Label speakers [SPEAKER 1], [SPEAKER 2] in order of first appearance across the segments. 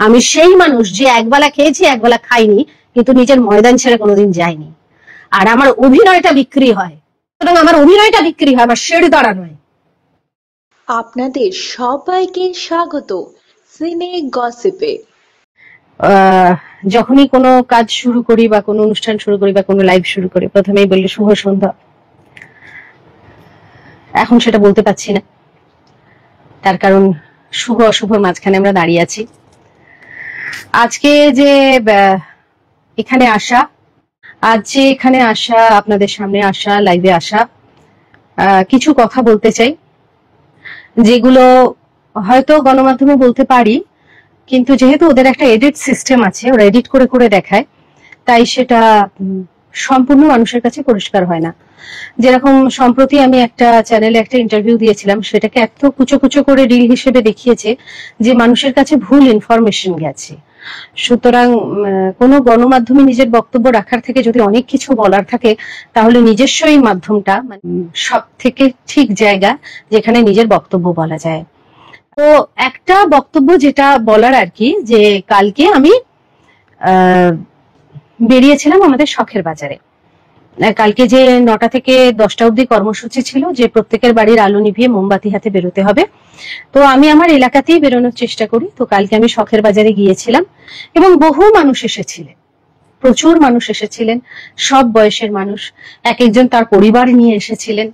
[SPEAKER 1] আমি সেই মানুষ যে একবেলা খেয়েছি একবেলা খাইনি, কিন্তু নিজের ময়দান ছেড়ে কোনোদিন যায়নি। আর আমার অভিনয়টা বিক্রি হয়, সুতরাং আমার অভিনয়টা বিক্রি হয়, আমার শেড দাঁড়া নয়।
[SPEAKER 2] আপনাদের সবাইকে স্বাগত সিনে গসিপে।
[SPEAKER 1] যখনই কোনো কাজ শুরু করি বা কোনো অনুষ্ঠান শুরু করি বা কোনো লাইভ শুরু করি, প্রথমেই বললি শুভ সন্ধ্যা। এখন সেটা বলতে পারছি না, তার কারণ শুভ অশুভর মাঝখানে আমরা দাঁড়িয়ে আছি। আজকে যে এখানে আসা, আপনাদের সামনে আসা, লাইভে আসা, কিছু কথা বলতে চাই, যেগুলো হয়তো গণমাধ্যমে বলতে পারি, কিন্তু যেহেতু ওদের একটা এডিট সিস্টেম আছে, ওরা এডিট করে করে দেখায়, তাই সেটা সম্পূর্ণ মানুষের কাছে পরিষ্কার হয় না। যেরকম সম্প্রতি আমি একটা চ্যানেলে একটা ইন্টারভিউ দিয়েছিলাম, সেটাকে এত কুচো কুচো করে রিল হিসেবে দেখিয়েছে যে মানুষের কাছে ভুল ইনফরমেশন গেছে। সুতরাং কোনো গণমাধ্যমে নিজের বক্তব্য রাখার থেকে যদি অনেক কিছু বলার থাকে, তাহলে নিজস্ব এই মাধ্যমটা সব থেকে ঠিক জায়গা যেখানে নিজের বক্তব্য বলা যায়। তো একটা বক্তব্য যেটা বলার আর কি, যে কালকে আমি বেরিয়েছিলাম আমাদের শখের বাজারে। কালকে যে 9টা থেকে 10টা অবধি কর্মসূচি ছিল, যে প্রত্যেকের বাড়ির আলো নিভিয়ে মোমবাতি হাতে বেরোতে হবে। তো আমি আমার এলাকাতেই বেরোনোর চেষ্টা করি। তো কালকে আমি শখের বাজারে গিয়েছিলাম এবং বহু মানুষ এসেছিলেন, প্রচুর মানুষ এসেছিলেন, সব বয়সের মানুষ, এক একজন তার পরিবার নিয়ে এসেছিলেন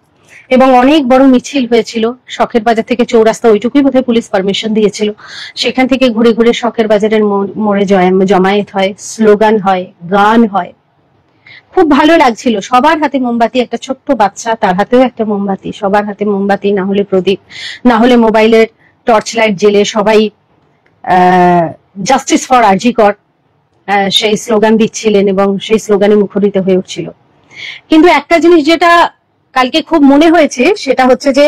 [SPEAKER 1] এবং অনেক বড় মিছিল হয়েছিল। শখের বাজার থেকে চৌরাস্তা ওইটুকুই বোধহয় পুলিশ পারমিশন দিয়েছিল। সেখান থেকে ঘুরে ঘুরে শখের বাজারের মোড়ে জমায়েত হয়, স্লোগান হয়, গান হয়, খুব ভালো লাগছিল। সবার হাতে মোমবাতি, একটা ছোট্ট বাচ্চা তার হাতেও একটা মোমবাতি, সবার হাতে মোমবাতি, না হলে প্রদীপ, না হলে মোবাইলের টর্চ লাইট জেলে সবাই জাস্টিস ফর আরজি কর সেই স্লোগান দিচ্ছিলেন এবং সেই স্লোগানে মুখরিত হয়ে উঠছিল। কিন্তু একটা জিনিস যেটা কালকে খুব মনে হয়েছে, সেটা হচ্ছে যে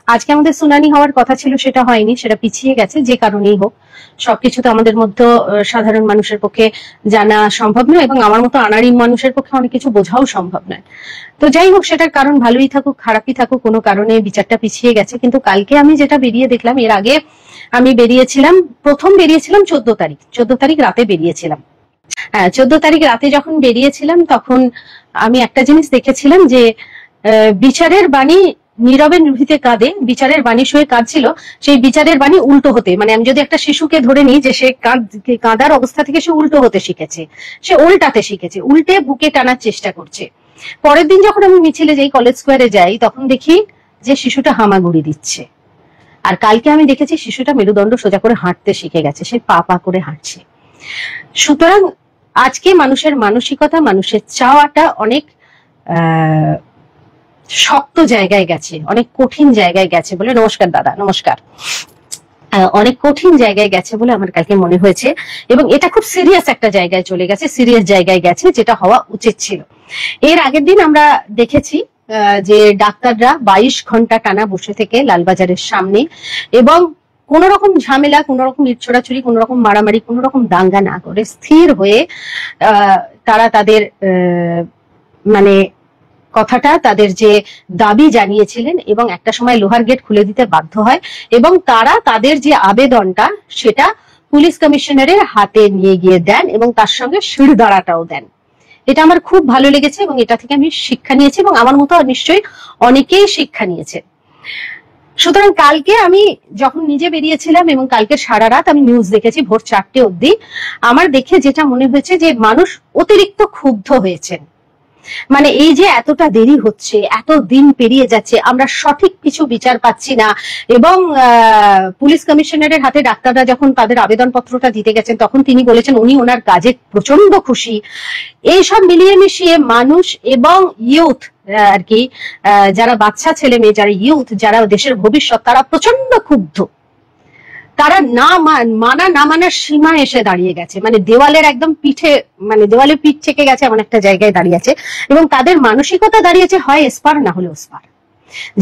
[SPEAKER 1] আজকে আমাদের শুনানি হওয়ার কথা ছিল, সেটা হয়নি, সেটা পিছিয়ে গেছে। যে কারণেই হোক, সবকিছু তো আমাদের মধ্যে সাধারণ মানুষের পক্ষে জানা সম্ভব নয় এবং আমার মতো আনাড়ি মানুষের পক্ষে অনেক কিছু বোঝাও সম্ভব নয়। তো যাই হোক, সেটার কারণ ভালোই থাকুক খারাপই থাকুক, কোনো কারণে বিচারটা পিছিয়ে গেছে। কিন্তু কালকে আমি যেটা বেরিয়ে দেখলাম, এর আগে আমি প্রথম বেরিয়েছিলাম 14 তারিখ রাতে বেরিয়েছিলাম। 14 তারিখ রাতে যখন বেরিয়েছিলাম, তখন আমি একটা জিনিস দেখেছিলাম যে বিচারের বাণী নীরবে নিভৃতে কাঁদে, বিচারের বাণী সয়ে কাঁদছিল, সেই বিচারের বাণী উল্টো হতে, মানে আমি যদি একটা শিশুকে ধরে নিই যে সে কাঁদার অবস্থা থেকে সে উল্টো হতে শিখেছে, সে উল্টাতে শিখেছে, উল্টে বুকে টানার চেষ্টা করছে। পরের দিন যখন আমি মিছিলে যাই, কলেজ স্কোয়ারে যাই, তখন দেখি যে শিশুটা হামাগুড়ি দিচ্ছে। আর কালকে আমি দেখেছি শিশুটা মেরুদণ্ড সোজা করে হাঁটতে শিখে গেছে, সে পা পা করে হাঁটছে। সুতরাং আজকে মানুষের মানসিকতা, মানুষের চাওয়াটা অনেক শক্ত জায়গায় গেছে, অনেক কঠিন জায়গায় গেছে বলে, নমস্কার দাদা, নমস্কার, অনেক কঠিন জায়গায় গেছে বলে আমার কালকে মনে হয়েছে। এবং এটা খুব সিরিয়াস একটা জায়গায় চলে গেছে, সিরিয়াস জায়গায় গেছে, যেটা হওয়া উচিত ছিল। এর আগের দিন আমরা দেখেছি যে ডাক্তাররা 22 ঘন্টা টানা বসে থেকে লালবাজারের সামনে, এবং কোন রকম ঝামেলা, কোন রকম ইট ছোড়াছুড়ি, কোন রকম মারামারি, কোন রকম দাঙ্গা না করে স্থির হয়ে তারা তাদের মানে কথাটা, তাদের যে দাবি জানিয়েছিলেন, এবং একটা সময় লোহার গেট খুলে দিতে বাধ্য হয় এবং তারা তাদের যে আবেদনটা সেটা পুলিশ কমিশনারের হাতে নিয়ে গিয়ে দেন এবং তার সঙ্গে শিরদাঁড়াটাও দেন। এটা আমার খুব ভালো লেগেছে এবং এটা থেকে আমি শিক্ষা নিয়েছি এবং আমার মতো নিশ্চয়ই অনেকেই শিক্ষা নিয়েছে। সুতরাং কালকে আমি যখন নিজে বেরিয়েছিলাম এবং কালকে সারা রাত আমি নিউজ দেখেছি ভোর 4টে অবধি, আমার দেখে যেটা মনে হয়েছে যে মানুষ অতিরিক্ত ক্ষুব্ধ হয়েছেন। মানে এই যে এতটা দেরি হচ্ছে, এত দিন পেরিয়ে যাচ্ছে, আমরা সঠিক কিছু বিচার পাচ্ছি না, এবং পুলিশ কমিশনারের হাতে ডাক্তাররা যখন তাদের আবেদনপত্রটা দিতে গেছেন, তখন তিনি বলেছেন উনি ওনার কাজে প্রচন্ড খুশি। এইসব মিলিয়ে মিশিয়ে মানুষ এবং ইয়ুথ আর কি, যারা বাচ্চা ছেলে মেয়ে, যারা ইয়ুথ, যারা দেশের ভবিষ্যৎ, তারা প্রচন্ড ক্ষুব্ধ। তারা না মানার সীমা এসে দাঁড়িয়ে গেছে, মানে দেওয়ালের একদম পিঠে, মানে দেওয়ালে পিঠ থেকে গেছে এমন একটা জায়গায় দাঁড়িয়ে আছে। এবং তাদের মানসিকতা দাঁড়িয়েছে হয় এসপার না হলে ওসপার।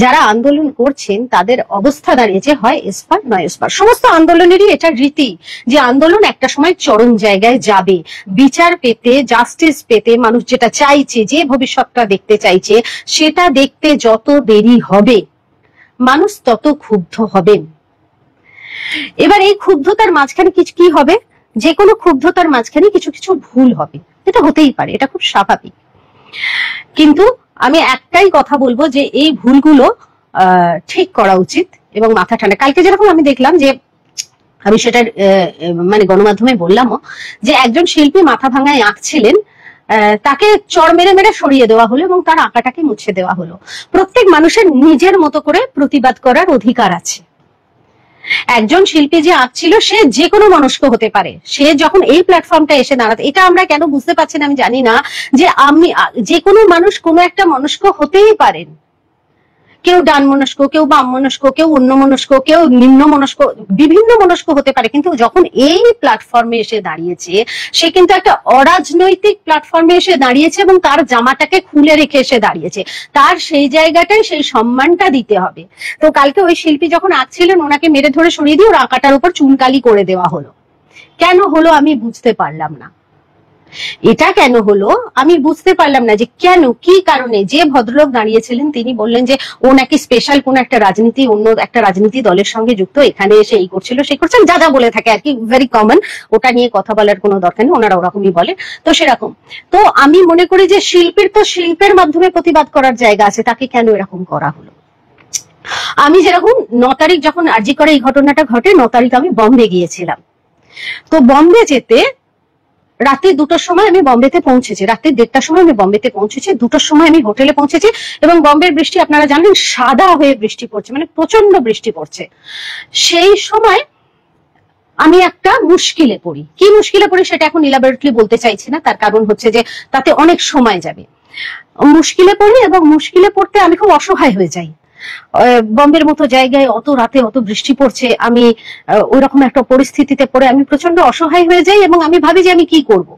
[SPEAKER 1] যারা আন্দোলন করছেন তাদের অবস্থা দাঁড়িয়েছে হয় এসপার নয় ওসপার। সমস্ত আন্দোলনেরই এটা রীতি যে আন্দোলন একটা সময় চরম জায়গায় যাবে, বিচার পেতে, জাস্টিস পেতে, মানুষ যেটা চাইছে, যে ভবিষ্যৎটা দেখতে চাইছে, সেটা দেখতে যত দেরি হবে মানুষ তত ক্ষুব্ধ হবেন। এবার এই ক্ষুব্ধতার মাঝখানে কি হবে, যে কোনো ক্ষুব্ধতার মাঝখানে কিছু কিছু ভুল হবে, এটা হতেই পারে, এটা খুব স্বাভাবিক। কিন্তু আমি একটাই কথা বলবো যে এই ভুলগুলো ঠিক করা উচিত এবং মাথা ঠান্ডা। কালকে যেরকম আমি দেখলাম যে, আমি সেটার মানে গণমাধ্যমে বললামও, যে একজন শিল্পী মাথা ভাঙায় আঁকছিলেন, তাকে চড় মেরে মেরে সরিয়ে দেওয়া হলো এবং তার আঁকাটাকে মুছে দেওয়া হলো। প্রত্যেক মানুষের নিজের মতো করে প্রতিবাদ করার অধিকার আছে। একজন শিল্পী যে আঁকছিল সে যে কোনো মনস্ক হতে পারে, সে যখন এই প্ল্যাটফর্মটা এসে দাঁড়াতে, এটা আমরা কেন বুঝতে পারছি না আমি জানি না, যে আমি যে কোনো মানুষ কোনো একটা মনস্ক হতেই পারেন। কেউ ডান মনস্ক, কেউ বাম মনস্ক, কেউ অন্য মনস্ক, কেউ নিম্ন মনস্ক, বিভিন্ন মনস্ক হতে পারে। কিন্তু যখন এই প্ল্যাটফর্মে এসে দাঁড়িয়েছে, সে কিন্তু একটা অরাজনৈতিক প্ল্যাটফর্মে এসে দাঁড়িয়েছে এবং তার জামাটাকে খুলে রেখে এসে দাঁড়িয়েছে। তার সেই জায়গাটায় সেই সম্মানটা দিতে হবে। তো কালকে ওই শিল্পী যখন আঁকছিলেন, ওনাকে মেরে ধরে সরিয়ে দিয়ে ওর আঁকাটার উপর চুনকালি করে দেওয়া হলো। কেন হলো আমি বুঝতে পারলাম না। এটা কেন হলো আমি বুঝতে পারলাম না, যে কেন, কি কারণে। যে ভদ্রলোক দাঁড়িয়েছিলেন তিনি বললেন যে ও নাকি স্পেশাল কোন একটা রাজনীতি, অন্য একটা রাজনীতি দলের সঙ্গে যুক্ত, এখানে এসে এই করছিল সেই করছেন, যা যা বলে থাকে আর কি, ভেরি কমন। ওটা নিয়ে কথা বলার কোনো দরকার নেই, ওনারা ওরকমই বলে। তো সেরকম, তো আমি মনে করি যে শিল্পীর তো শিল্পের মাধ্যমে প্রতিবাদ করার জায়গা আছে, তাকে কেন এরকম করা হলো। আমি যেরকম 9 তারিখ যখন আরজি করে এই ঘটনাটা ঘটে, 9 তারিখ আমি বম্বে গিয়েছিলাম। তো বম্বে যেতে রাতে 2টোর সময় আমি বম্বেতে পৌঁছেছি, রাতে 1:30টার সময় আমি বম্বেতে পৌঁছেছি, 2টোর সময় আমি হোটেলে পৌঁছেছি। এবং বম্বের বৃষ্টি আপনারা জানেন, সাদা হয়ে বৃষ্টি পড়ছে, মানে প্রচন্ড বৃষ্টি পড়ছে। সেই সময় আমি একটা মুশকিলে পড়ি। কি মুশকিলে পড়ি সেটা এখন ইলাবোরেটলি বলতে চাইছি না, তার কারণ হচ্ছে যে তাতে অনেক সময় যাবে। মুশকিলে পড়ি এবং মুশকিলে পড়তে আমি খুব অসহায় হয়ে যাই। বম্বের মতো জায়গায় অত রাতে অত বৃষ্টি পড়ছে, আমি ওইরকম একটা পরিস্থিতিতে পড়ে আমি প্রচন্ড অসহায় হয়ে যাই এবং আমি ভাবি যে আমি কি করব।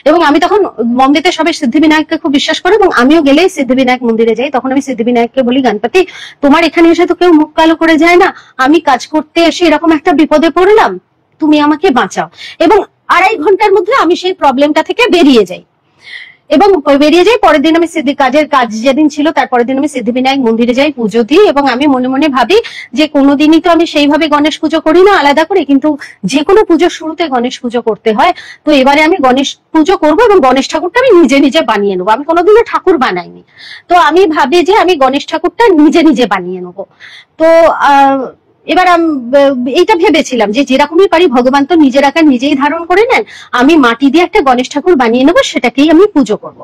[SPEAKER 1] এবং আমি তখন বম্বেতে সবাই সিদ্ধিবিনায়ককে খুব বিশ্বাস করে এবং আমিও গেলে সিদ্ধিবিনায়ক মন্দিরে যাই। তখন আমি সিদ্ধিবিনায়ককে বলি, গণপতি তোমার এখানে এসে তো কেউ মুখ কালো করে যায় না, আমি কাজ করতে এসে এরকম একটা বিপদে পড়লাম, তুমি আমাকে বাঁচাও। এবং 2.5 ঘন্টার মধ্যে আমি সেই প্রবলেমটা থেকে বেরিয়ে যাই এবং বেরিয়ে যাই। পরের দিন আমি কাজ যেদিন ছিল তার পরের দিন আমি সিদ্ধিবিনায়ক মন্দিরে যাই, পুজো দিই এবং আমি মনে মনে ভাবি যে কোনোদিনই তো আমি সেইভাবে গণেশ পুজো করি না আলাদা করে, কিন্তু যে কোনো পুজোর শুরুতে গণেশ পুজো করতে হয়। তো এবারে আমি গণেশ পুজো করবো এবং গণেশ ঠাকুরটা আমি নিজে নিজে বানিয়ে নেবো। আমি কোনোদিনও ঠাকুর বানাইনি, তো আমি ভাবি যে আমি গণেশ ঠাকুরটা নিজে নিজে বানিয়ে নেবো। তো এবার এইটা ভেবেছিলাম যে যেরকমই পারি, ভগবান তো নিজের আকার নিজেই ধারণ করে নেন, আমি মাটি দিয়ে একটা গণেশ ঠাকুর বানিয়ে নেবো, সেটাকেই আমি পুজো করব।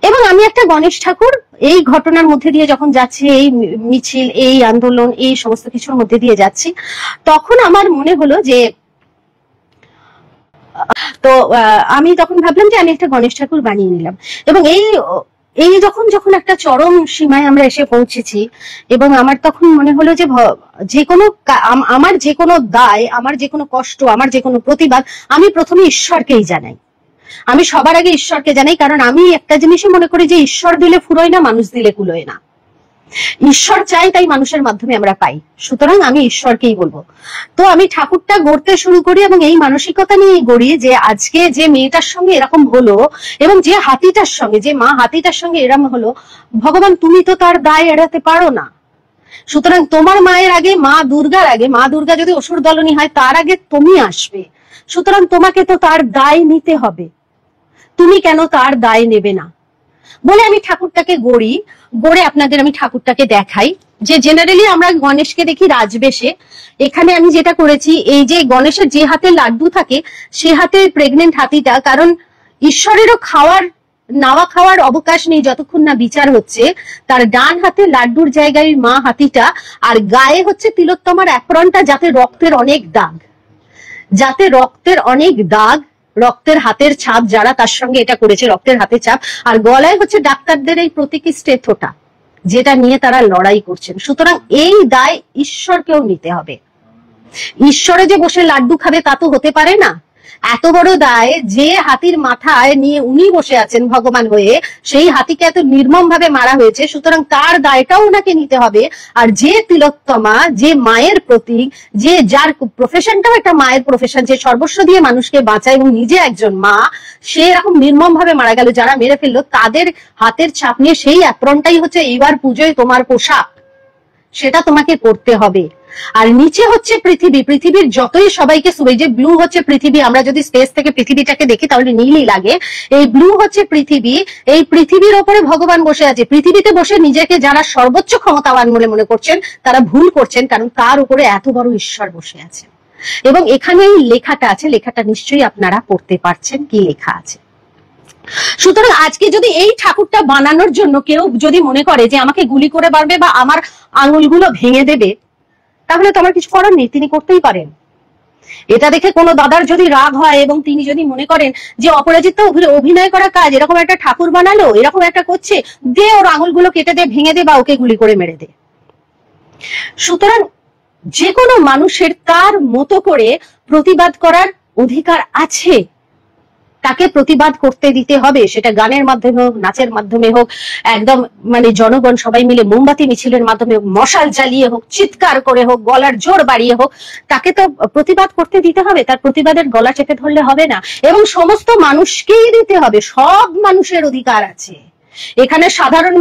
[SPEAKER 1] এবং আমি একটা গণেশ ঠাকুর এই ঘটনার মধ্যে দিয়ে যখন যাচ্ছি, এই মিছিল, এই আন্দোলন, এই সমস্ত কিছুর মধ্যে দিয়ে যাচ্ছি, তখন আমার মনে হলো যে, তো আমি তখন ভাবলাম যে আমি একটা গণেশ ঠাকুর বানিয়ে নিলাম। এবং এই যখন একটা চরম সীমায় আমরা এসে পৌঁছেছি এবং আমার তখন মনে হলো যে আমার যে কোনো দায়, আমার যে কোনো কষ্ট, আমার যে কোনো প্রতিবাদ, আমি প্রথমে ঈশ্বরকেই জানাই। আমি সবার আগে ঈশ্বরকে জানাই, কারণ আমি একটা জিনিসই মনে করি যে ঈশ্বর দিলে ফুরোয় না, মানুষ দিলে কুলোয় না। ঈশ্বর চাই, তাই মানুষের মাধ্যমে আমরা পাই, সুতরাং আমি ঈশ্বরকেই বলবো। তো আমি ঠাকুরটা গড়তে শুরু করি এবং এই মানসিকতা নিয়ে গড়ি যে আজকে যে মেয়েটার সঙ্গে এরকম হলো এবং যে হাতিটার সঙ্গে, যে মা হাতিটার সঙ্গে এরকম হলো, ভগবান তুমি তো তার দায় এড়াতে পারো না। সুতরাং তোমার মায়ের আগে, মা দুর্গার আগে, মা দুর্গা যদি অসুর দলনী হয় তার আগে তুমি আসবে, সুতরাং তোমাকে তো তার দায় নিতে হবে, তুমি কেন তার দায় নেবে না বলে আমি ঠাকুরটাকে গড়ে আপনাদের আমি ঠাকুরটাকে দেখাই। যে জেনারেলি আমরা গণেশকে দেখি রাজবেশে, এখানে আমি যেটা করেছি, এই যে গণেশের যে হাতে লাড্ডু থাকে সে হাতে প্রেগনেন্ট হাতিটা, কারণ ঈশ্বরেরও নাওয়া খাওয়ার অবকাশ নেই যতক্ষণ না বিচার হচ্ছে। তার ডান হাতে লাড্ডুর জায়গায় মা হাতিটা, আর গায়ে হচ্ছে তিলোত্তমার অ্যাপ্রনটা, যাতে রক্তের অনেক দাগ, রক্তের হাতের ছাপ, যারা তার সঙ্গে এটা করেছে রক্তের হাতের ছাপ, আর গলায় হচ্ছে ডাক্তারদের এই প্রতীকী স্টেথোটা, যেটা নিয়ে তারা লড়াই করছেন। সুতরাং এই দায় ঈশ্বরকেও নিতে হবে। ঈশ্বরে যে বসে লাড্ডু খাবে তা তো হতে পারে না। এত বড় দায় যে হাতির মাথায় নিয়ে উনি বসে আছেন ভগবান হয়ে, সেই হাতিকে এত নির্মম ভাবে মারা হয়েছে, সুতরাং তার দায়টাও ওনাকে নিতে হবে। আর যে তিলোত্তমা, যে মায়ের প্রতীক, যার প্রফেশনটাও একটা মায়ের প্রফেশন, যে সর্বস্ব দিয়ে মানুষকে বাঁচায় এবং নিজে একজন মা, সে এরকম নির্মম ভাবে মারা গেল। যারা মেরে ফেললো তাদের হাতের ছাপ নিয়ে সেই অ্যাপ্রনটাই হচ্ছে এইবার পুজোয় তোমার পোশাক, সেটা তোমাকে করতে হবে। আর নিচে হচ্ছে পৃথিবী। পৃথিবীর যতই সবাইকে এই যে ব্লু হচ্ছে পৃথিবী, আমরা যদি স্পেস থেকে পৃথিবীটাকে দেখি তাহলে নীলই লাগে। এই ব্লু হচ্ছে পৃথিবী, এই পৃথিবীর ওপরে ভগবান বসে আছে। পৃথিবীতে বসে নিজেকে যারা সর্বোচ্চ ক্ষমতাবান বলে মনে করছেন তারা ভুল করছেন, কারণ তার উপরে এত বড় ঈশ্বর বসে আছে। এবং এখানে এই লেখাটা আছে, লেখাটা নিশ্চয়ই আপনারা পড়তে পারছেন কি লেখা আছে। সুতরাং আজকে যদি এই ঠাকুরটা বানানোর জন্য কেউ যদি মনে করে যে আমাকে গুলি করে মারবে বা আমার আঙুলগুলো ভেঙে দেবে, তাহলে তো আমার কিছু করার নেই, তিনি করতেই পারেন। এটা দেখে কোনো দাদার যদি রাগ হয় এবং তিনি যদি মনে করেন যে অপরাজিতা অভিনয় করা কাজ, এরকম একটা ঠাকুর বানালো, এরকম একটা করছে, দে ওর আঙুলগুলো কেটে দে, ভেঙে দে, বা ওকে গুলি করে মেরে দে। সুতরাং যে কোনো মানুষের তার মতো করে প্রতিবাদ করার অধিকার আছে, তাকে প্রতিবাদ করতে দিতে হবে। সেটা গানের মাধ্যমে হোক, নাচের মাধ্যমে হোক, একদম মানে জনগণ সবাই মিলে মোমবাতি মিছিলের মাধ্যমে হোক, মশাল জ্বালিয়ে হোক, চিৎকার করে হোক, গলার জোর বাড়িয়ে হোক, তাকে তো প্রতিবাদ করতে দিতে হবে। তার প্রতিবাদের গলা চেপে ধরলে হবে না, এবং সমস্ত মানুষকেই দিতে হবে। সব মানুষের অধিকার আছে এখানে। সাধারণ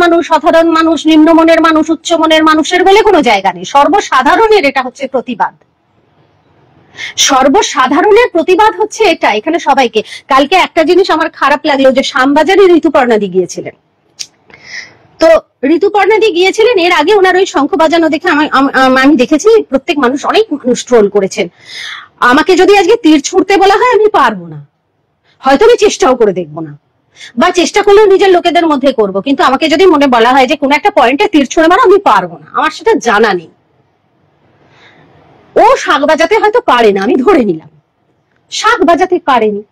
[SPEAKER 1] মানুষ, নিম্নমনের মানুষ, উচ্চমনের মানুষের বলে কোনো জায়গা নেই। সর্বসাধারণের এটা হচ্ছে প্রতিবাদ। সর্বসাধারণের প্রতিবাদ হচ্ছে এটা, এখানে সবাইকে। কালকে একটা জিনিস আমার খারাপ লাগলো, যে শ্যামবাজারে ঋতুপর্ণাদি গিয়েছিলেন। তো ঋতুপর্ণাদি গিয়েছিলেন, এর আগে ওনার ওই শঙ্খ বাজানো দেখে আমি দেখেছি প্রত্যেক মানুষ, অনেক মানুষ ট্রোল করেছেন। আমাকে যদি আজকে তীর ছুঁড়তে বলা হয় আমি পারবো না, হয়তো আমি চেষ্টাও করে দেখবো না, বা চেষ্টা করলেও নিজের লোকেদের মধ্যে করব, কিন্তু আমাকে যদি মনে বলা হয় যে কোনো একটা পয়েন্টে তীর ছুঁড়ে মারো, আমি পারবো না, আমার সেটা জানা নেই। ও শাঁখ বাজাতে হয়তো পারে না, আমি ধরে নিলাম, শাঁখ বাজাতে পারেনি,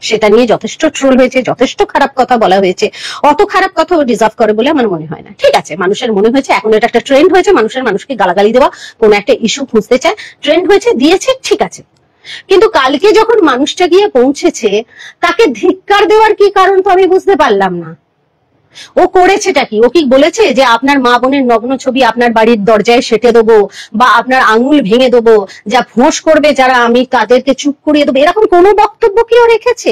[SPEAKER 1] সেটা নিয়ে যথেষ্ট ট্রোল হয়েছে, যথেষ্ট খারাপ কথা বলা হয়েছে। অত খারাপ কথা ও ডিজার্ভ করে বলে আমার মনে হয় না। ঠিক আছে, মানুষের মনে হয়েছে, এখন এটা একটা ট্রেন্ড হয়েছে, মানুষকে গালাগালি দেওয়া, কোন একটা ইস্যু খুঁজতে চায়, ট্রেন্ড হয়েছে, দিয়েছে, ঠিক আছে। কিন্তু কালকে যখন মানুষটা গিয়ে পৌঁছেছে, তাকে ধিক্কার দেওয়ার কি কারণ তো আমি বুঝতে পারলাম না। ও করেছেটা কি? ও কি বলেছে যে আপনার মা বোনের নগ্ন ছবি আপনার বাড়ির দরজায় সেটে দেবো, বা আপনার আঙুল ভেঙে দেবো, যা ফোঁস করবে যারা আমি তাদেরকে চুপ করিয়ে দেবো, এরকম কোনো বক্তব্য কি ও রেখেছে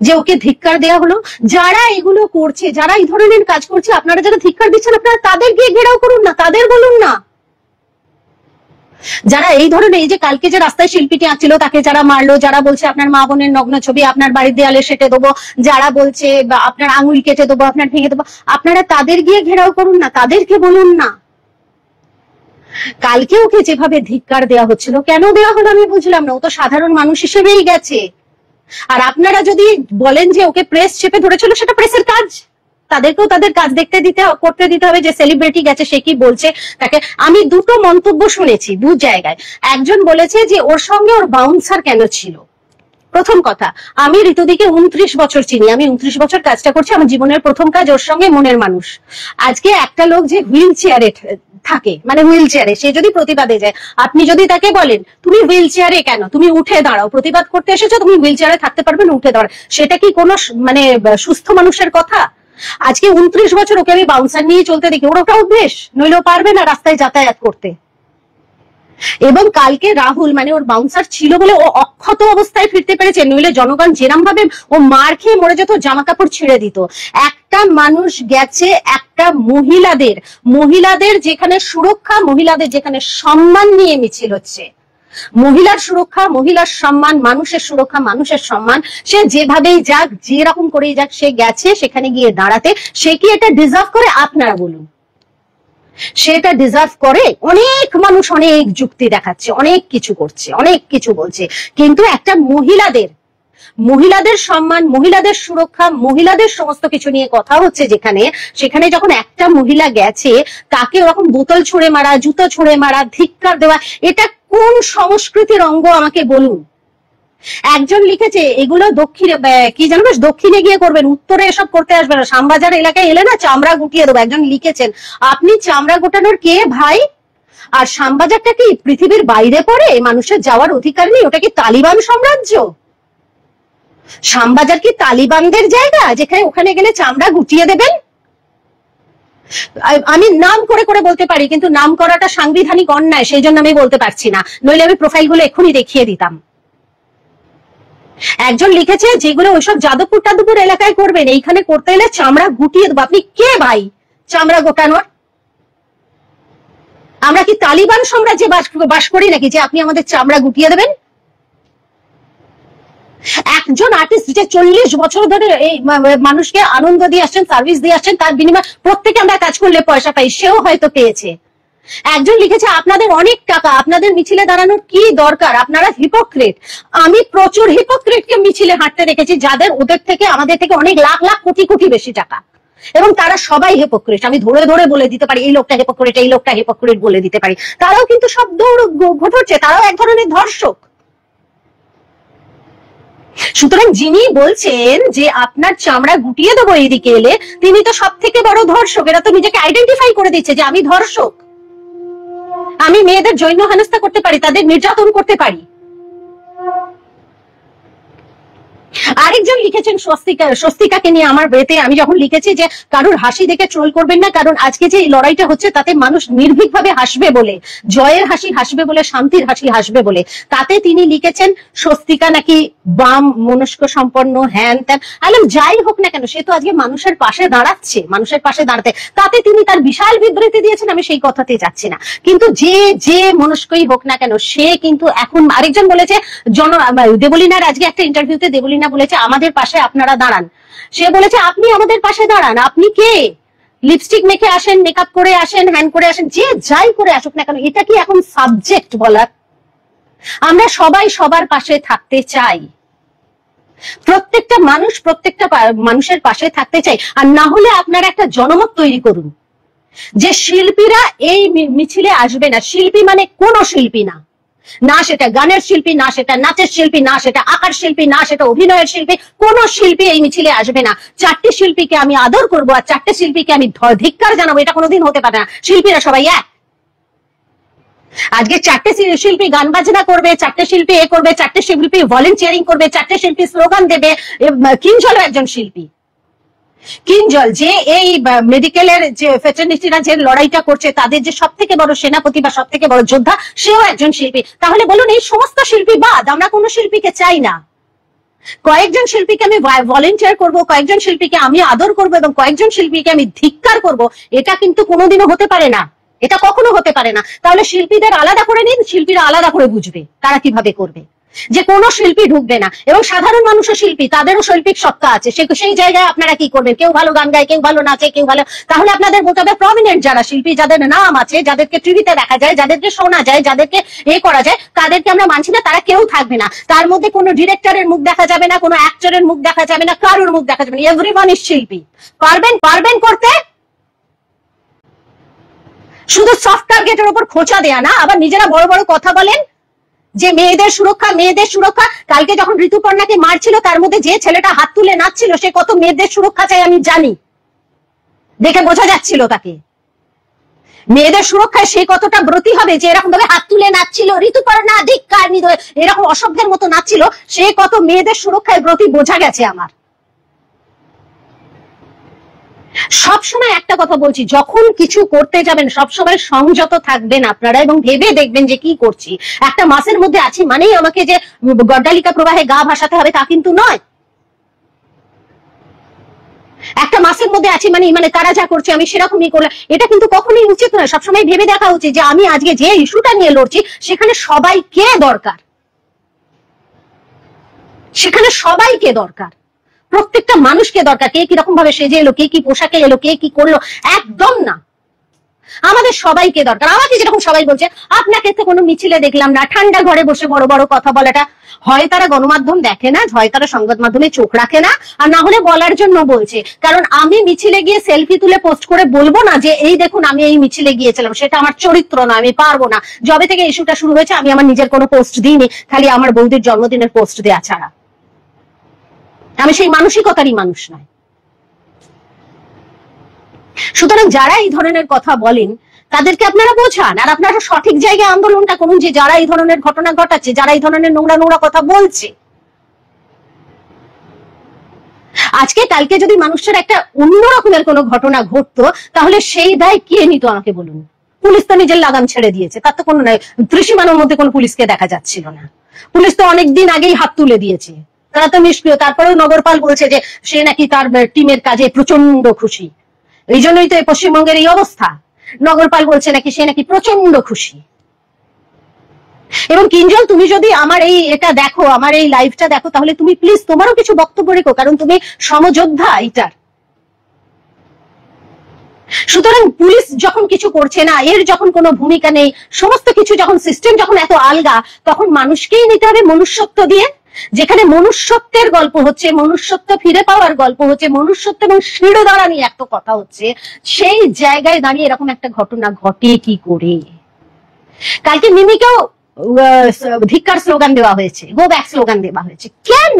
[SPEAKER 1] যে ওকে ধিক্কার দেওয়া হলো? যারা এগুলো করছে, যারা এই ধরনের কাজ করছে, আপনারা যারা ধিক্কার দিচ্ছেন, আপনারা তাদের গিয়ে ঘেরাও করুন না, তাদের বলুন না। যারা এই ধরনের, এই যে কালকে যে রাস্তায় শিল্পীটি আঁকছিল তাকে যারা মারলো, যারা বলছে আপনার মা বোনের নগ্ন ছবি আপনার বাড়ির দেয়ালে সেটে দেবো, যারা বলছে বা আপনার আঙুল কেটে দেবো, আপনার ভেঙে দেবো, আপনারা তাদের গিয়ে ঘেরাও করুন না, তাদেরকে বলুন না। কালকে ওকে যেভাবে ধিক্কার দেওয়া হচ্ছিল, কেন দেওয়া হলো আমি বুঝলাম না। ও তো সাধারণ মানুষ হিসেবেই গেছে। আর আপনারা যদি বলেন যে ওকে প্রেস চেপে ধরেছিল, সেটা প্রেসের কাজ, তাদেরকেও তাদের কাজ করতে দিতে হবে। যে সেলিব্রিটি গেছে, সে কি বলছে তাকে। আমি দুটো মন্তব্য শুনেছি দু জায়গায়। একজন বলেছে যে ওর সঙ্গে ওর বাউন্সার কেন ছিল। প্রথম কথা, আমি ঋতুদিকে 29 বছর চিনি, আমি 29 বছর কাজটা করছি, আমার জীবনের প্রথম কাজ ওর সঙ্গে, মনের মানুষ। আজকে একটা লোক যে হুইল চেয়ারে থাকে, মানে হুইল চেয়ারে, সে যদি প্রতিবাদে যায়, আপনি যদি তাকে বলেন তুমি হুইল চেয়ারে কেন, তুমি উঠে দাঁড়াও, প্রতিবাদ করতে এসেছো, তুমি হুইল চেয়ারে থাকতে পারবে না, উঠে দাঁড়াও, সেটা কি কোনো মানে সুস্থ মানুষের কথা? আজকে 29 বছর ওকে আমি বাউন্সার নিয়ে চলতে দেখি, ওর ওটা অভ্যেস, নইলেও পারবে না রাস্তায় যাতায়াত করতে। এবং কালকে রাহুল মানে ওর বাউন্সার ছিল বলে ও অক্ষত অবস্থায় ফিরতে পেরেছে, নইলে জনগণ যেরাম ভাবে ও মার খেয়ে মরে যেত, জামা কাপড় ছিঁড়ে দিত। একটা মানুষ গেছে, একটা মহিলাদের যেখানে সুরক্ষা, মহিলাদের যেখানে সম্মান নিয়ে মিছিল হচ্ছে, মহিলার সুরক্ষা, মহিলার সম্মান, মানুষের সুরক্ষা, মানুষের সম্মান, সে যেভাবেই যাক, যেরকম করেই যাক, সে গেছে সেখানে গিয়ে দাঁড়াতে। সে কি এটা ডিজার্ভ করে? আপনারা বলুন। সেটা ডিজার্ভ করে? অনেক মানুষ অনেক যুক্তি দেখাচ্ছে, অনেক কিছু করছে, অনেক কিছু বলছে, কিন্তু একটা মহিলাদের সম্মান, মহিলাদের সুরক্ষা, মহিলাদের সমস্ত কিছু নিয়ে কথা হচ্ছে যেখানে, সেখানে যখন একটা মহিলা গেছে, তাকে ওরকম বোতল ছুঁড়ে মারা, জুতো ছুঁড়ে মারা, ধিক্কার দেওয়া, এটা কোন সংস্কৃতির অঙ্গ আমাকে বলুন। একজন লিখেছে এগুলো দক্ষিণে, কি জানো, দক্ষিণে গিয়ে করবেন, উত্তরে এসব করতে আসবে না, শ্যামবাজার এলাকায় এলে না চামড়া গুটিয়ে দেবো। একজন লিখেছেন, আপনি চামড়া গোটানোর কে ভাই? আর শ্যামবাজারটা কি পৃথিবীর বাইরে পড়ে? মানুষের যাওয়ার অধিকার নেই? ওটা কি তালিবান সাম্রাজ্য? শ্যামবাজার কি তালিবানদের জায়গা যেখানে ওখানে গেলে চামড়া গুটিয়ে দেবেন? আমি নাম করে করে বলতে পারি, কিন্তু নাম করাটা সাংবিধানিক অন্যায়, সেই জন্য আমি বলতে পারছি না, নইলে আমি প্রোফাইলগুলো এক্ষুনি দেখিয়ে দিতাম। একজন লিখেছে যেগুলো ওইসব যাদবপুর টাদবপুর এলাকায় করবেন, এইখানে করতে এলে চামড়া গুটিয়ে দেবো। আপনি কে ভাই চামড়া গোটানোর? আমরা কি তালিবান সাম্রাজ্যে বাস করি নাকি যে আপনি আমাদের চামড়া গুটিয়ে দেবেন? একজন আর্টিস্ট যে 40 বছর ধরে এই মানুষকে আনন্দ দিয়ে আসছেন, সার্ভিস দিয়ে আসছেন, তার বিনিময়ে প্রত্যেকে আমরা কাজ করলে পয়সা পাই, সেও হয়তো পেয়েছে। একজন লিখেছে আপনাদের অনেক টাকা, আপনাদের মিছিলে দাঁড়ানোর কি দরকার, আপনারা হিপোক্রেট। আমি প্রচুর হিপোক্রেটকে মিছিলে হাঁটতে দেখেছি, যাদের ওদের থেকে আমাদের থেকে অনেক লাখ লাখ কোটি কোটি বেশি টাকা, এবং তারা সবাই হিপোক্রেট। আমি ধরে ধরে বলে দিতে পারি এই লোকটা হিপোক্রেট, এই লোকটা হিপোক্রেট বলে দিতে পারি। তারাও কিন্তু সব দৌড় ঘটছে, তারাও এক ধরনের ধর্ষক। সুতরাং যিনি বলছেন যে আপনার চামড়া গুটিয়ে দেবো এদিকে এলে, তিনি তো সব থেকে বড় ধর্ষক। এরা তো নিজেকে আইডেন্টিফাই করে দিচ্ছে যে আমি ধর্ষক, আমি মেয়েদের যৌন হেনস্থা করতে পারি, তাদের নির্যাতন করতে পারি। আরেকজন লিখেছেন স্বস্তিকাকে নিয়ে আমার বেতে, আমি যখন লিখেছি যে কারোর হাসি দেখে ট্রোল করবেন না, কারণ আজকে যে লড়াইটা হচ্ছে তাতে মানুষ নির্ভীকভাবে হাসবে বলে, জয়ের হাসি হাসবে বলে, শান্তির হাসি হাসবে বলে, তাতে তিনি লিখেছেন স্বস্তিকা নাকি বাম মনস্ক সম্পন্ন, হ্যান ত্যান। আলাম যাই হোক না কেন, সে তো আজকে মানুষের পাশে দাঁড়াচ্ছে, মানুষের পাশে দাঁড়াতে, তাতে তিনি তার বিশাল বিবৃতি দিয়েছেন, আমি সেই কথাতে যাচ্ছি না। কিন্তু যে মনস্কই হোক না কেন, সে কিন্তু এখন, আরেকজন বলেছে দেবলীনার আজকে একটা ইন্টারভিউতে দেবলীনা বলেছে আমাদের পাশে আপনারা দাঁড়ান। সে বলেছে আপনি আমাদের পাশে দাঁড়ান, আপনি কে? লিপস্টিক মেখে আসেন, মেকআপ করে আসেন, হ্যান্ড করে আসেন, যে যাই করে আসুক না কেন, এটা কি এখন সাবজেক্ট বলার? আমরা সবাই সবার পাশে থাকতে চাই, প্রত্যেকটা মানুষের পাশে থাকতে চাই। আর না হলে আপনারা একটা জনমত তৈরি করুন যে শিল্পীরা এই মিছিলে আসবে না। শিল্পী মানে কোন শিল্পী না, না সেটা গানের শিল্পী, না সেটা নাচের শিল্পী, না সেটা আঁকার শিল্পী, না সেটা অভিনয়ের শিল্পী, কোন শিল্পী এই মিছিলে আসবে না। 4টে শিল্পীকে আমি আদর করবো আর 4টে শিল্পীকে আমি ধিক্কার জানাবো, এটা কোনোদিন হতে পারে না। শিল্পীরা সবাই এক। আজকে 4টে শিল্পী গান বাজনা করবে, 4টে শিল্পী করবে, 4টে শিল্পী ভলেন্টিয়ারিং করবে, 4টে শিল্পী স্লোগান দেবে। কিঞ্জল একজন শিল্পী, কিঞ্জল যে এই মেডিকেলের যে ফেটার্নিটিরা যে লড়াইটা করছে, তাদের যে সব থেকে বড় সেনাপতি বা সব থেকে বড় যোদ্ধা, সেও একজন শিল্পী। তাহলে বলুন এই সমস্ত শিল্পী বাদ আমরা কোনো শিল্পীকে চাই না? কয়েকজন শিল্পীকে আমি ভলেন্টিয়ার করব, কয়েকজন শিল্পীকে আমি আদর করব এবং কয়েকজন শিল্পীকে আমি ধিক্কার করব, এটা কিন্তু কোনোদিনও হতে পারে না, এটা কখনো হতে পারে না। তাহলে শিল্পীদের আলাদা করে নিন, শিল্পীরা আলাদা করে বুঝবে তারা কিভাবে করবে, যে কোনো শিল্পী ঢুকবে না। এবং সাধারণ মানুষও শিল্পী, তাদেরও শৈল্পিক সত্তা আছে, সেই জায়গায় আপনারা কি করবেন? কেউ ভালো গান গায়, কেউ ভালো নাচে, কেউ ভালো, তাহলে আপনাদের বোঝাবে প্রমিনেন্ট যারা শিল্পী, যাদের নাম আছে, যাদেরকে টিভিতে দেখা যায়, যাদেরকে শোনা যায়, যাদেরকে করা যায়, তাদেরকে আমরা মানছি না, তারা কেউ থাকবে না। তার মধ্যে কোনো ডিরেক্টরের মুখ দেখা যাবে না, কোনো অ্যাক্টরের মুখ দেখা যাবে না, কারোর মুখ দেখা যাবে না। এভরিওয়ান ইজ শিল্পী। পারবেন করতে? শুধু সফট টার্গেটের উপর খোঁচা দেয়া না, আবার নিজেরা বড় বড় কথা বলেন যে মেয়েদের সুরক্ষা, মেয়েদের সুরক্ষা। কালকে যখন ঋতুপর্ণাকে মারছিল, তার মধ্যে যে ছেলেটা হাত তুলে নাচছিল, সে কত মেয়েদের সুরক্ষা চাই আমি জানি, দেখে বোঝা যাচ্ছিল তাকে। মেয়েদের সুরক্ষায় সে কতটা ব্রতী হবে যে এরকম ভাবে হাত তুলে নাচছিল, ঋতুপর্ণা ধিক্কার, এরকম অসভ্যের মতো নাচছিল, সে কত মেয়েদের সুরক্ষায় ব্রতী বোঝা গেছে আমার। সবসময় একটা কথা বলছি, যখন কিছু করতে যাবেন সবসময় সংযত থাকবেন আপনারা এবং ভেবে দেখবেন যে কি করছি। একটা মাসের মধ্যে আছি মানেই আমাকে যে গড্ডালিকা প্রবাহে গা ভাসাতে হবে তা কিন্তু নয়। একটা মাসের মধ্যে আছি মানে তারা যা করছে আমি সেরকমই করলাম, এটা কিন্তু কখনোই উচিত নয়। সবসময় ভেবে দেখা উচিত যে আমি আজকে যে ইস্যুটা নিয়ে লড়ছি সেখানে সবাইকে দরকার, সেখানে সবাইকে দরকার, প্রত্যেকটা মানুষকে দরকার। কে কিরকম ভাবে সেজে এলো, কে কি পোশাকে এলো, কে কি করলো, একদম না, আমাদের সবাইকে দরকার। আমাকে যেরকম সবাই বলছে, আপনাকে তো কোনো মিছিলে দেখলাম না, ঠান্ডা ঘরে বসে বড় বড় কথা বলাটা, হয় তারা গণমাধ্যম দেখে না, হয় তারা সংবাদ মাধ্যমে চোখ রাখে না, আর না হলে বলার জন্য বলছে। কারণ আমি মিছিলে গিয়ে সেলফি তুলে পোস্ট করে বলবো না যে এই দেখুন আমি এই মিছিলে গিয়েছিলাম, সেটা আমার চরিত্র না, আমি পারবো না। যবে থেকে ইস্যুটা শুরু হয়েছে আমি আমার নিজের কোনো পোস্ট দিইনি, খালি আমার বৌদির জন্মদিনের পোস্ট দেয়া ছাড়া। আমি সেই মানসিকতারই মানুষ নয়। সুতরাং যারা এই ধরনের কথা বলেন তাদেরকে আপনারা বোঝান, আর আপনারা সঠিক জায়গায় আন্দোলনটা করুন যে যারা এই ধরনের ঘটনা ঘটাচ্ছে, যারা এই ধরনের নোংরা নোংরা কথা বলছে। আজকে কালকে যদি মানুষের একটা অন্য রকমের কোনো ঘটনা ঘটতো, তাহলে সেই দায় কে নিত আমাকে বলুন? পুলিশ তো নিজের লাগাম ছেড়ে দিয়েছে, তার তো কোনো নাই। ত্রিসীমানার মধ্যে কোনো পুলিশকে দেখা যাচ্ছিল না, পুলিশ তো অনেকদিন আগেই হাত তুলে দিয়েছে, তারা তো নিষ্ক্রিয়। তারপরেও নগরপাল বলছে যে সে নাকি তার টিমের কাজে প্রচন্ড খুশি, এই জন্যই তো পশ্চিমবঙ্গের এই অবস্থা। নগরপাল বলছে নাকি সে নাকি প্রচন্ড খুশি। এবং কিঞ্জল, তুমি যদি আমার এই এটা দেখো, আমার এই লাইভটা দেখো, তাহলে তুমি প্লিজ তোমারও কিছু বক্তব্য রেখো, কারণ তুমি সমযোদ্ধা এটার। সুতরাং পুলিশ যখন কিছু করছে না, এর যখন কোনো ভূমিকা নেই, সমস্ত কিছু যখন সিস্টেম যখন এত আলগা, তখন মানুষকেই নিতে হবে মনুষ্যত্ব দিয়ে। যেখানে মনুষ্যত্বের গল্প হচ্ছে, মনুষ্যত্ব ফিরে পাওয়ার গল্প হচ্ছে, মনুষ্যত্ব এবং শিরোধারা নিয়ে একটা কথা হচ্ছে, সেই জায়গায় দাঁড়িয়ে এরকম একটা ঘটনা ঘটে কি করে? কালকে মিমিকেও ধিক্কার স্লোগান দেওয়া হয়েছে, গো ব্যাক স্লোগান দেওয়া হয়েছে। কেন?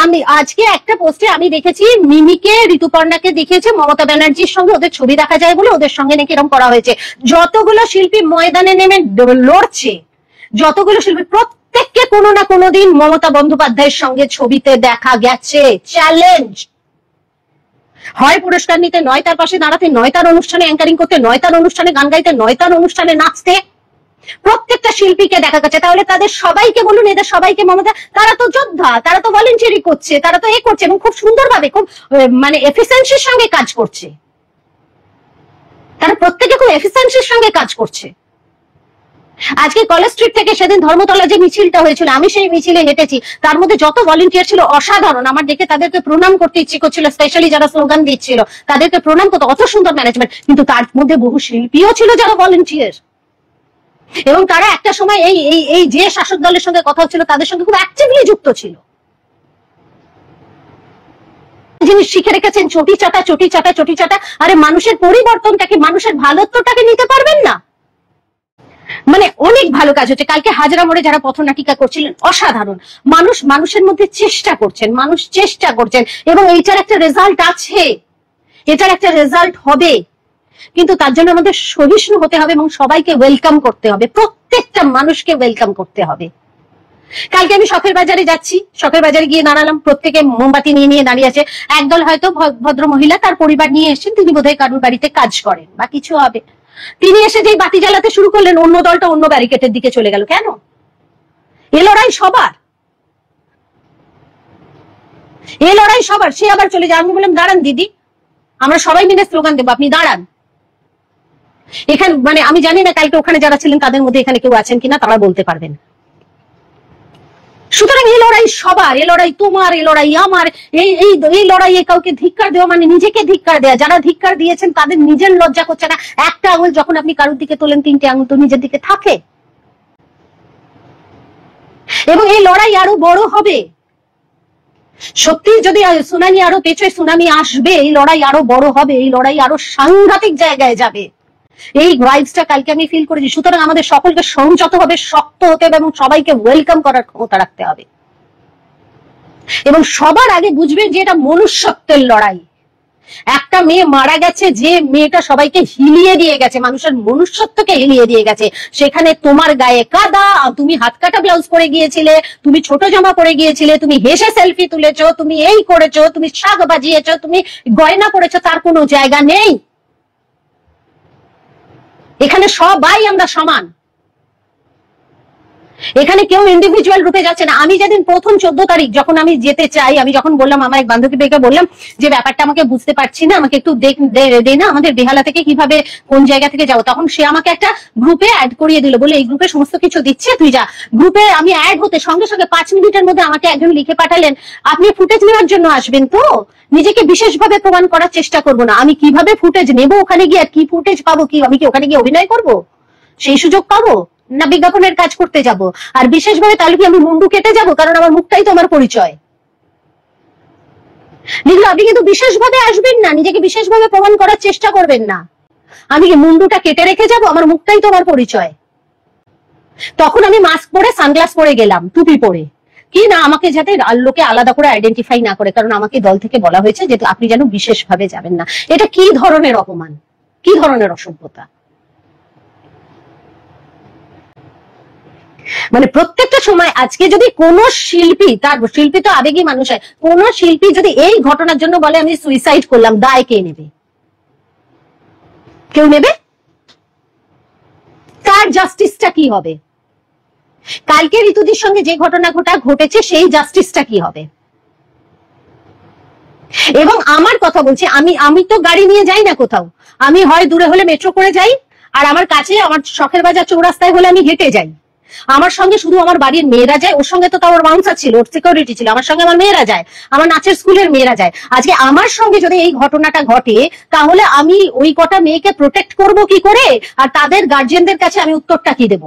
[SPEAKER 1] আমি আজকে একটা পোস্টে আমি দেখেছি মিমিকে, ঋতুপর্ণাকে দেখিয়েছে মমতা ব্যানার্জির সঙ্গে ওদের ছবি দেখা যায় বলে ওদের সঙ্গে নাকি এরকম করা হয়েছে। যতগুলো শিল্পী ময়দানে নেমে লড়ছে, যতগুলো শিল্পী, প্রত্যেককে কোনো না কোনো দিন মমতা বন্দ্যোপাধ্যায়ের সঙ্গে ছবিতে দেখা গেছে। চ্যালেঞ্জ, হয় পুরস্কার নিতে, নয় তার পাশে দাঁড়াতে, নয় তার অনুষ্ঠানে অ্যাঙ্কারিং করতে, নয় তার অনুষ্ঠানে গান গাইতে, নয় তার অনুষ্ঠানে নাচতে, প্রত্যেকটা শিল্পীকে দেখা গেছে। তাহলে তাদের সবাইকে বলুন, এদের সবাইকে মমতা, তারা তো যোদ্ধা, তারা তো ভলেন্টিয়ারি করছে, তারা তো এ করছে এবং খুব সুন্দরভাবে, খুব মানে এফিসিয়েন্সির সঙ্গে কাজ করছে। তারা প্রত্যেকে খুব এফিসিয়েন্সির সঙ্গে কাজ করছে। আজকে কলেজ স্ট্রিট থেকে সেদিন ধর্মতলা যে মিছিলটা হয়েছিল, আমি সেই মিছিলে হেঁটেছি, তার মধ্যে যত ভলেন্টিয়ার ছিল অসাধারণ। আমার দেখে তাদেরকে প্রণাম করতে ইচ্ছে করছিল, স্পেশালি যারা স্লোগান দিচ্ছিল তাদেরকে প্রণাম করতে, অত সুন্দর ম্যানেজমেন্ট। কিন্তু তার মধ্যে বহু শিল্পীও ছিল যারা ভলেন্টিয়ার, এবং তারা একটা সময় এই এই এই যে শাসক দলের সঙ্গে কথা হচ্ছিল তাদের সঙ্গে খুব অ্যাক্টিভলি যুক্ত ছিল। জিনিস শিখে রেখেছেন, চটি চাটা চটি চাটা চটি চাটা। আরে মানুষের পরিবর্তনটাকে, মানুষের ভালোত্বটাকে নিতে পারবেন না? মানে অনেক ভালো কাজ হচ্ছে। কালকে হাজরা মোড়ে যারা পথনাটিকা করছিলেন অসাধারণ। মানুষের মধ্যে চেষ্টা করছেন, মানুষ চেষ্টা করছেন, এবং এইটার একটা রেজাল্ট আছে, এটার একটা রেজাল্ট হবে। কিন্তু তার জন্য আমাদের সহিষ্ণু হতে হবে এবং সবাইকে ওয়েলকাম করতে হবে, প্রত্যেকটা মানুষকে ওয়েলকাম করতে হবে। কালকে আমি শখের বাজারে যাচ্ছি, শখের বাজারে গিয়ে দাঁড়ালাম, প্রত্যেকে মোমবাতি নিয়ে নিয়ে দাঁড়িয়ে আছে। একদল হয়তো ভদ্র মহিলা তার পরিবার নিয়ে এসেছেন, তিনি বোধহয় কারুর বাড়িতে কাজ করেন বা কিছু হবে। তিনি এসে যেই বাতি জ্বালাতে শুরু করলেন, অন্য দলটা অন্য ব্যারিকেডের দিকে চলে গেল। কেন? এ লড়াই সবার, এ লড়াই সবার। সে আবার চলে যায়। আমি বললাম দাঁড়ান দিদি, আমরা সবাই মিলে স্লোগান দেবো, আপনি দাঁড়ান। এখানে মানে আমি জানি না কালকে ওখানে যারা ছিলেন তাদের মধ্যে এখানে কেউ আছেন কিনা, তারা বলতে পারবেন। সুতরাং এই লড়াই সবার, এ লড়াই তোমার, এ লড়াই আমার। এই লড়াইয়ে কাউকে ধিক্কার দেওয়া মানে নিজেকে ধিক্কার দেওয়া। যারা ধিক্কার দিয়েছেন তাদের নিজের লজ্জা করছে না? একটা আঙুল যখন আপনি কারোর দিকে তোলেন, তিনটে আঙুল তো নিজের দিকে থাকে। এবং এই লড়াই আরো বড় হবে। সত্যি যদি সুনামি আরো পেছনে সুনামি আসবে, এই লড়াই আরো বড় হবে, এই লড়াই আরো সাংঘাতিক জায়গায় যাবে। এই ভাইবসটা কালকে আমি ফিল করেছি। সুতরাং আমাদের সকলকে সংযত হবে, শক্ত হতে হবে এবং সবাইকে ওয়েলকাম করার ক্ষমতা রাখতে হবে। এবং সবার আগে বুঝবেন যে এটা মনুষ্যত্বের লড়াই। একটা মেয়ে মারা গেছে, যে মেয়েটা সবাইকে হিলিয়ে দিয়ে গেছে, মানুষের মনুষ্যত্বকে হিলিয়ে দিয়ে গেছে। সেখানে তোমার গায়ে কাদা, তুমি হাত কাটা ব্লাউজ পরে গিয়েছিলে, তুমি ছোট জামা পরে গিয়েছিলে, তুমি হেসে সেলফি তুলেছো, তুমি এই করেছো, তুমি শাক বাজিয়েছো, তুমি গয়না পরেছো, তার কোনো জায়গা নেই। এখানে সবাই আমরা সমান। এখানে কেউ ইন্ডিভিজুয়াল রূপে যাচ্ছে না। আমি যেদিন প্রথম 14 তারিখ যখন আমি যেতে চাই, আমি যখন বললাম আমার এক বান্ধবীকে বললাম যে ব্যাপারটা আমাকে বুঝতে পারছি না, আমাকে একটু দে না, আমাদের বেহালা থেকে কিভাবে কোন জায়গা থেকে যাবো, তখন সে আমাকে একটা গ্রুপে অ্যাড করিয়ে দিল, বলে এই গ্রুপে সমস্ত কিছু দিচ্ছে, তুই যা। গ্রুপে আমি অ্যাড হতে সঙ্গে সঙ্গে 5 মিনিটের মধ্যে আমাকে একজন লিখে পাঠালেন, আপনি ফুটেজ নেওয়ার জন্য আসবেন তো? নিজেকে বিশেষভাবে প্রমাণ করার চেষ্টা করবো না। আমি কিভাবে ফুটেজ নেবো ওখানে গিয়ে, আর কি ফুটেজ পাবো, কি আমি কি ওখানে গিয়ে অভিনয় করবো, সেই সুযোগ পাবো না? বিজ্ঞাপনের কাজ করতে যাব? আর বিশেষভাবে তাহলে কি আমি মুন্ডু কেটে যাব? কারণ আমার মুখটাই তো আমার পরিচয়। লিখলো আপনি কিন্তু বিশেষভাবে আসবেন না, নিজেকে বিশেষভাবে প্রমাণ করার চেষ্টা করবেন না। আমি কি মুন্ডুটা কেটে রেখে যাব? আমার মুখটাই তো আমার পরিচয়। তখন আমি মাস্ক পরে, সানগ্লাস পরে গেলাম, টুপি পরে, কি না আমাকে যাতে লোকে আলাদা করে আইডেন্টিফাই না করে, কারণ আমাকে দল থেকে বলা হয়েছে যে আপনি যেন বিশেষভাবে যাবেন না। এটা কি ধরনের অপমান, কি ধরনের অসভ্যতা! মানে প্রত্যেকটা সময় আজকে যদি কোন শিল্পী, তার শিল্পী তো আবেগী মানুষ হয়, কোন শিল্পী যদি এই ঘটনার জন্য বলে আমি সুইসাইড করলাম, দায় কে নেবে? কেউ নেবে? তার জাস্টিসটা কি হবে? কালকে ঋতুদির সঙ্গে যে ঘটনা ঘটেছে সেই জাস্টিসটা কি হবে? এবং আমার কথা বলছি, আমি তো গাড়ি নিয়ে যাই না কোথাও, আমি হয় দূরে হলে মেট্রো করে যাই, আর আমার কাছে আমার শখের বাজার চৌরাস্তায় হলে আমি হেঁটে যাই। আমার সঙ্গে শুধু আমার বাড়ির মেয়েরা যায়, ওর সঙ্গে তো তার বাউন্সার ছিল, ওর সিকিউরিটি ছিল, আমার সঙ্গে আমার মেয়েরা যায়, আমার নাচের স্কুলের মেয়েরা যায়। আজকে আমার সঙ্গে যদি এই ঘটনাটা ঘটে, তাহলে আমি ওই কটা মেয়েকে প্রোটেক্ট করব কি করে, আর তাদের গার্জিয়ানদের কাছে আমি উত্তরটা কি দেব?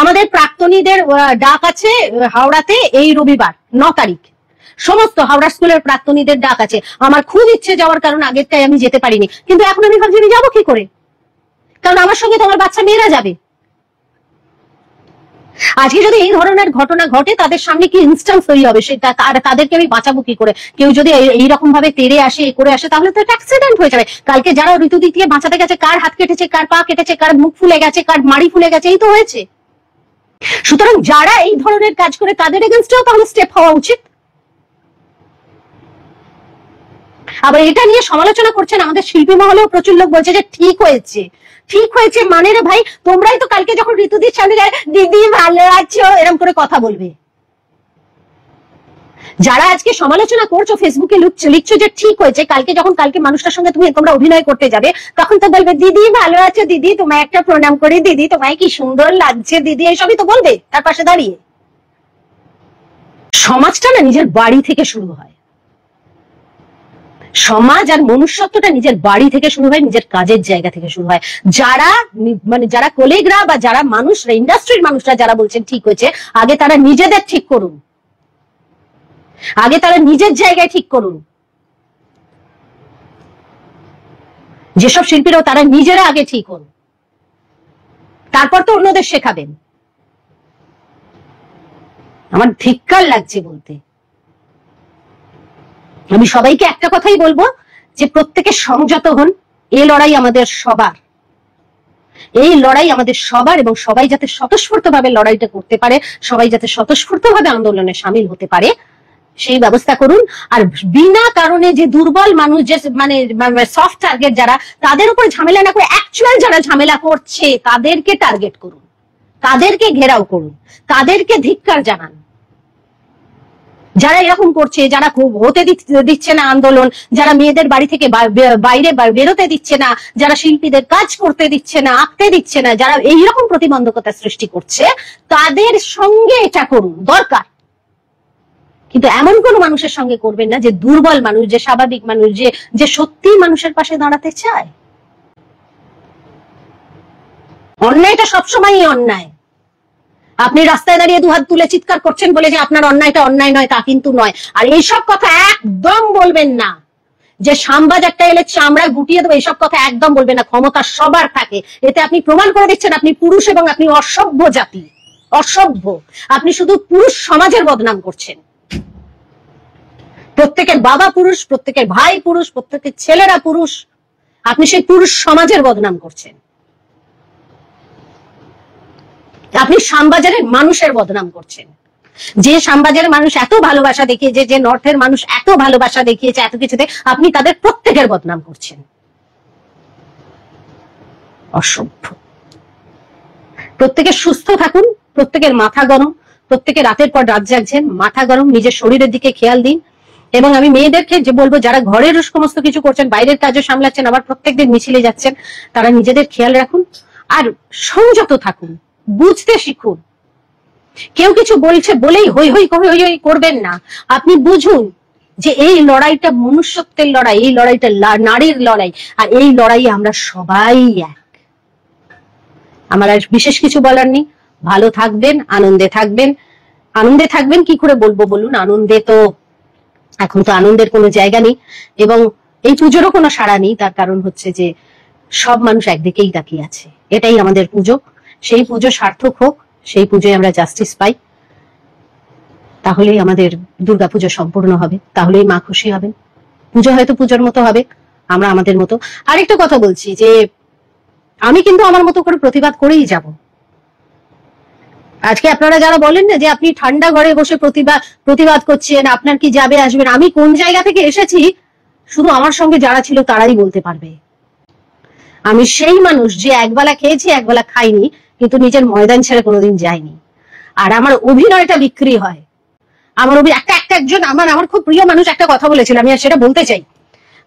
[SPEAKER 1] আমাদের প্রাক্তনীদের ডাক আছে হাওড়াতে এই রবিবার 9 তারিখ, সমস্ত হাওড়া স্কুলের প্রাক্তনীদের ডাক আছে। আমার খুব ইচ্ছে যাওয়ার, কারণ আগেরটাই আমি যেতে পারিনি, কিন্তু এখন আমি ভাবছি আমি যাবো কি করে, কারণ আমার সঙ্গে তো আমার বাচ্চা মেয়েরা যাবে। আজকে যদি এই ধরনের ঘটনা ঘটে, তাদের সামনে কি ইনস্ট্যান্স তৈরি হবে, সেটা তাদেরকে আমি বাঁচাবো কি করে? কেউ যদি এইরকম ভাবে তেড়ে আসে, করে আসে, তাহলে তো একটা অ্যাক্সিডেন্ট হয়ে যাবে। কালকে যারা ঋতুদিকে বাঁচাতে গেছে, কার হাত কেটেছে, কার পা কেটেছে, কার মুখ ফুলে গেছে, কার মাড়ি ফুলে গেছে, এই তো হয়েছে। সুতরাং যারা এই ধরনের কাজ করে, তাদের এগেনস্টেও তাহলে স্টেপ হওয়া উচিত। আবার এটা নিয়ে সমালোচনা করছেন আমাদের শিল্পী মহলেও প্রচুর লোক বলছে যে ঠিক হয়েছে, ঠিক হয়েছে মানে রে ভাই, তোমরাই তো কালকে যখন ঋতুদির সামনে যায় দিদি ভালো আছো এরকম করে কথা বলবে। যারা আজকে সমালোচনা করছো, ফেসবুকে লিখছো যে ঠিক হয়েছে, কালকে মানুষটার সঙ্গে তোমরা অভিনয় করতে যাবে, তখন তো বলবে দিদি ভালো আছো, দিদি তোমায় একটা প্রণাম করি, দিদি তোমায় কি সুন্দর লাগছে, দিদি এইসবই তো বলবে তার পাশে দাঁড়িয়ে। সমাজটা না নিজের বাড়ি থেকে শুরু হয়, সমাজ আর মনুষ্যত্বটা নিজের বাড়ি থেকে শুরু হয়, নিজের কাজের জায়গা থেকে শুরু হয়। যারা কলিগরা বা যারা মানুষরা, ইন্ডাস্ট্রির মানুষরা যারা বলছেন ঠিক হয়েছে, আগে তারা নিজেদের ঠিক করুন, আগে তারা নিজের জায়গায় ঠিক করুন। যেসব শিল্পীরাও তারা নিজেরা আগে ঠিক হন, তারপর তো অন্যদের শেখাবেন। আমার ধিক্কার লাগছে বলতে। আমি সবাইকে একটা কথাই বলবো যে প্রত্যেকে সংযত হন। এই লড়াই আমাদের সবার, এই লড়াই আমাদের সবার, এবং সবাই যাতে স্বতঃস্ফূর্তভাবে লড়াইটা করতে পারে, সবাই যাতে স্বতঃস্ফূর্তভাবে আন্দোলনে সামিল হতে পারে, সেই ব্যবস্থা করুন। আর বিনা কারণে যে দুর্বল মানুষ, যে মানে সফট টার্গেট যারা, তাদের উপর ঝামেলা না করে অ্যাকচুয়াল যারা ঝামেলা করছে তাদেরকে টার্গেট করুন, তাদেরকে ঘেরাও করুন, তাদেরকে ধিক্কার জানান। যারা এরকম করছে, যারা হতে দিচ্ছে না আন্দোলন, যারা মেয়েদের বাড়ি থেকে বাইরে বেরোতে দিচ্ছে না, যারা শিল্পীদের কাজ করতে দিচ্ছে না, আঁকতে দিচ্ছে না, যারা এইরকম প্রতিবন্ধকতা সৃষ্টি করছে, তাদের সঙ্গে এটা করুন দরকার। কিন্তু এমন কোন মানুষের সঙ্গে করবেন না যে দুর্বল মানুষ, যে স্বাভাবিক মানুষ, যে সত্যি মানুষের পাশে দাঁড়াতে চায়। অন্যায়টা সবসময়ই অন্যায়। আপনি রাস্তায় দাঁড়িয়ে দুহাত তুলে চিৎকার করছেন বলে যে আপনার অন্যায়টা অন্যায় নয়, তা কিন্তু নয়। আর এইসব কথা একদম বলবেন না যে শ্যামবাজারটা এলে চামড়া গুটিয়ে দেবো, এইসব কথা একদম বলবেন না। ক্ষমতা সবার থাকে, এতে আপনি প্রমাণ করে দিচ্ছেন আপনি পুরুষ, এবং আপনি অসভ্য জাতি, অসভ্য। আপনি শুধু পুরুষ সমাজের বদনাম করছেন। প্রত্যেকের বাবা পুরুষ, প্রত্যেকের ভাই পুরুষ, প্রত্যেকের ছেলেরা পুরুষ, আপনি সেই পুরুষ সমাজের বদনাম করছেন। আপনি শ্যামবাজারের মানুষের বদনাম করছেন। যে শ্যামবাজারের মানুষ এত ভালোবাসা দেখিয়েছে, যে নর্থের মানুষ এত ভালোবাসা দেখিয়েছে এত কিছুতে, আপনি তাদের প্রত্যেকের বদনাম করছেন। অসভ্য। প্রত্যেকে সুস্থ থাকুন, প্রত্যেকের মাথা গরম, প্রত্যেকে রাতের পর রাত জাগছেন, মাথা গরম, নিজের শরীরের দিকে খেয়াল দিন। এবং আমি মেয়েদেরকে যে বলবো, যারা ঘরের সমস্ত কিছু করছেন, বাইরের কাজও সামলাচ্ছেন, আবার প্রত্যেকদিন মিছিলে যাচ্ছেন, তারা নিজেদের খেয়াল রাখুন আর সংযত থাকুন, বুঝতে শিখুন। কেউ কিছু বলছে বলেই হই হই করবেন না। আপনি বুঝুন যে এই লড়াইটা মনুষ্যত্বের লড়াই, এই লড়াইটা নারীর লড়াই, আর এই লড়াই আমরা সবাই এক। আমার আর বিশেষ কিছু বলার নেই। ভালো থাকবেন, আনন্দে থাকবেন। আনন্দে থাকবেন কি করে বলবো বলুন? আনন্দে তো এখন তো আনন্দের কোনো জায়গা নেই, এবং এই পুজোরও কোনো সাড়া নেই। তার কারণ হচ্ছে যে সব মানুষ একদিকেই তাকিয়ে আছে। এটাই আমাদের পুজো, সেই পুজো সার্থক হোক, সেই পুজোয় আমরা জাস্টিস পাই, তাহলেই আমাদের দুর্গাপুজো সম্পূর্ণ হবে, তাহলেই মা খুশি হবেন। পুজো হয়তো পুজোর মতো হবে, আমরা আমাদের মতো। আরেকটা কথা বলছি যে আমি কিন্তু আমার মতো করে প্রতিবাদ করেই যাব। আজকে আপনারা যারা বলেন না যে আপনি ঠান্ডা ঘরে বসে প্রতিবাদ করছেন, আপনার কি যাবে আসবেন, আমি কোন জায়গা থেকে এসেছি শুধু আমার সঙ্গে যারা ছিল তারাই বলতে পারবে। আমি সেই মানুষ যে একবেলা খেয়েছি, একবেলা খাইনি, কিন্তু নিজের ময়দান ছেড়ে কোনোদিন যায়নি। আর আমার অভিনয়টা বিক্রি হয়, আমার একজন আমার খুব প্রিয় মানুষ একটা কথা বলেছিল, আমি আর সেটা বলতে চাই।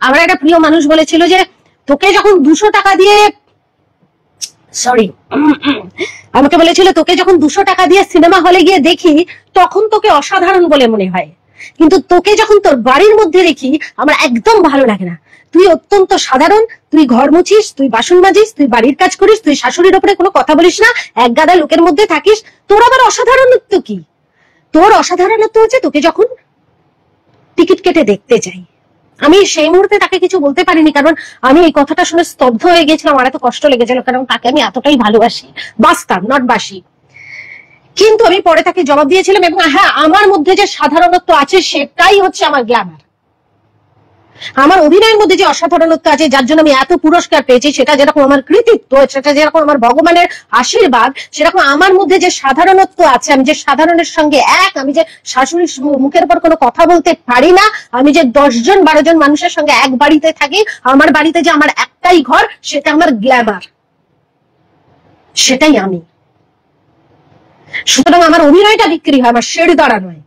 [SPEAKER 1] আমার একটা প্রিয় মানুষ বলেছিল যে তোকে যখন 200 টাকা দিয়ে, সরি, আমাকে বলেছিল তোকে যখন 200 টাকা দিয়ে সিনেমা হলে গিয়ে দেখি তখন তোকে অসাধারণ বলে মনে হয়, কিন্তু তোকে যখন তোর বাড়ির মধ্যে দেখি আমার একদম ভালো লাগে না। তুই অত্যন্ত সাধারণ, তুই ঘর মুছিস, তুই বাসন মাজিস, তুই বাড়ির কাজ করিস, তুই শাশুড়ির ওপরে কোনো কথা বলিস না, এক গাদা লোকের মধ্যে থাকিস, তোর আবার অসাধারণত্ব কি? তোর অসাধারণত্ব হচ্ছে তোকে যখন টিকিট কেটে দেখতে চাই। আমি সেই মুহূর্তে তাকে কিছু বলতে পারিনি, কারণ আমি এই কথাটা শুনে স্তব্ধ হয়ে গেছিলাম, আমার এত কষ্ট লেগেছিল, কারণ তাকে আমি এতটাই ভালোবাসি, বাসতাম নট বাসি। কিন্তু আমি পরে তাকে জবাব দিয়েছিলাম, এবং হ্যাঁ, আমার মধ্যে যে সাধারণত্ব আছে সেটাই হচ্ছে আমার গ্ল্যামার। আমার অভিনয়ের মধ্যে যে অসাধারণত্ব আছে, যার জন্য আমি এত পুরস্কার পেয়েছি, সেটা যেরকম আমার কৃতিত্ব, সেটা যেরকম আমার ভগবানের আশীর্বাদ, সেরকম আমার মধ্যে যে সাধারণত্ব আছে, আমি যে সাধারণের সঙ্গে এক, আমি যে শাশুড়ির মুখের উপর কোনো কথা বলতে পারি না, আমি যে 10 জন 12 জন মানুষের সঙ্গে এক বাড়িতে থাকি, আমার বাড়িতে যে আমার একটাই ঘর, সেটা আমার গ্ল্যামার, সেটাই আমি। সুতরাং আমার অভিনয়টা বিক্রি হয়, আমার শিরদাঁড়া নয়,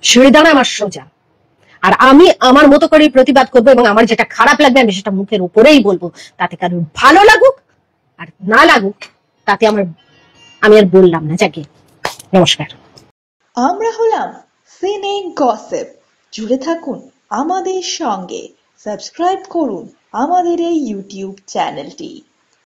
[SPEAKER 1] শিরদাঁড়া আমার সোজা। আর আমি আমার মতো করে প্রতিবাদ করবো, এবং আমার যেটা খারাপ লাগবে আমি সেটা মুখের উপরেই বলবো, তাতে কারোর ভালো লাগুক আর না লাগুক তাতে আমি আর বললাম না। যাকে নমস্কার।
[SPEAKER 2] আমরা হলাম সিনে গসিপ। জুড়ে থাকুন আমাদের সঙ্গে, সাবস্ক্রাইব করুন আমাদের এই ইউটিউব চ্যানেলটি।